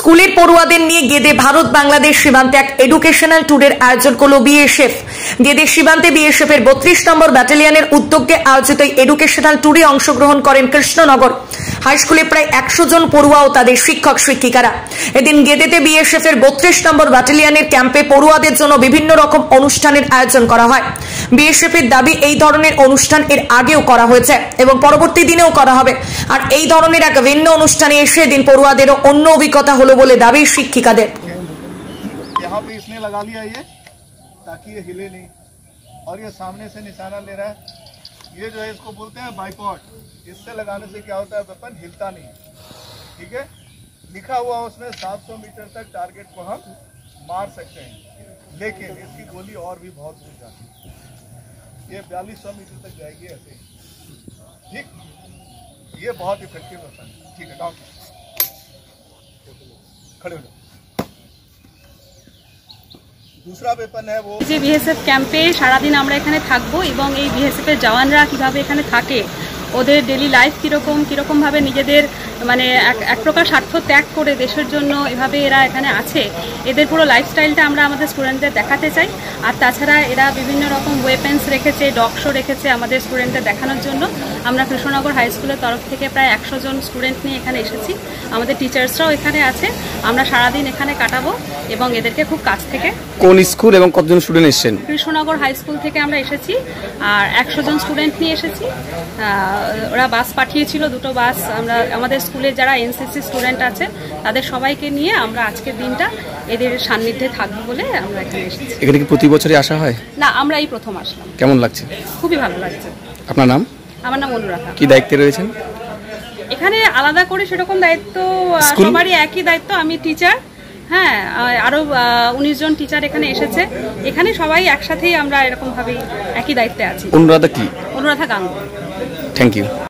স্কুলের পড়ুয়াদের নিয়ে গেদে ভারত বাংলাদেশ সীমান্তে এক এডুকেশনাল ট্যুরের আয়োজন করল বিএসএফ। গেদে সীমান্তে বিএসএফ এর 32 নম্বর ব্যাটালিয়নের উদ্যোগে আয়োজিত এই এডুকেশনাল ট্যুরে অংশগ্রহণ করেন কৃষ্ণনগর হাই স্কুলে প্রায় 100 জন পড়ুয়া ও তাদের শিক্ষক শিক্ষিকারা। এদিন গেদেতে বিএসএফ এর 32 নম্বর ব্যাটালিয়নের ক্যাম্পে পড়ুয়াদের জন্য বিভিন্ন রকম অনুষ্ঠানের আয়োজন করা হয়। বিএসএফ এর দাবি এই ধরনের অনুষ্ঠান এর আগেও করা হয়েছে এবং পরবর্তী দিনেও করা হবে। আর এই ধরনের এক ভিন্ন অনুষ্ঠানে এসে দিন পড়ুয়াদেরও অন্য অভিজ্ঞতা হলো বলে দাবি শিক্ষিকাদের। यहाँ पे इसने लगा लिया ये ताकि ये हिले नहीं, और ये सामने से निशाना ले रहा है। ये जो है इसको बोलते हैं बाइपॉड। इससे लगाने से क्या होता है, वेपन हिलता नहीं। ठीक है, लिखा हुआ उसमें 700 मीटर तक टारगेट को हम मार सकते हैं, लेकिन इसकी गोली और भी बहुत दूर जाती है। ये 4200 मीटर तक जाएगी ऐसे। ठीक, ये बहुत इफेक्टिव वेपन है। ठीक है, डाउन खड़े हो जाओ। दूसरा वेपन है वो যে বিএসএফ ক্যাম্পে সারাদিন আমরা এখানে থাকবো এবং এই বিএসএফ এর জওয়ানরা কিভাবে এখানে থাকে, ওদের ডেলি লাইফ কিরকম ভাবে নিজেদের মানে এক প্রকার স্বার্থ ত্যাগ করে দেশের জন্য এভাবে এরা এখানে আছে, এদের পুরো লাইফস্টাইলটা আমরা আমাদের স্টুডেন্টদের দেখাতে চাই। আর তাছাড়া এরা বিভিন্ন রকম ওয়েপেন্স রেখেছে, ডগ শো রেখেছে আমাদের স্টুডেন্টদের দেখানোর জন্য। আমরা কৃষ্ণনগর হাই স্কুলের তরফ থেকে প্রায় 100 জন স্টুডেন্ট নিয়ে এখানে এসেছি। আমাদের টিচার্সরাও এখানে আছে। আমরা সারাদিন এখানে কাটাবো এবং এদেরকে খুব কাছ থেকে। কোন স্কুল এবং কতজন স্টুডেন্ট এসেছেন? কৃষ্ণনগর হাই স্কুল থেকে আমরা এসেছি আর 100 জন স্টুডেন্ট নিয়ে এসেছি। ওরা বাস পাঠিয়েছিল, দুটো বাস। আমরা আমাদের স্কুলে যারা এনসিসি স্টুডেন্ট আছে তাদের সবাইকে নিয়ে আমরা আজকের দিনটা এদের সান্নিধ্যে থাকবো বলে আমরা এখানে এসেছি। এখানে কি প্রতি বছরই আসা হয়? না, আমরা এই প্রথম আসলাম। কেমন লাগছে? খুবই ভালো লাগছে। আপনার নাম? আমার নাম অনুরাধা। কি দায়িত্বে রয়েছেন এখানে? আলাদা করে সেরকম দায়িত্ব সবারই একই দায়িত্ব। আমি টিচার, হ্যাঁ, আরো 19 জন টিচার এখানে এসেছে। এখানে সবাই একসাথেই আমরা এরকম ভাবেই একই দায়িত্বে আছি। অনুরাধা কি? অনুরাধা গাঙ্গুলি। Thank you.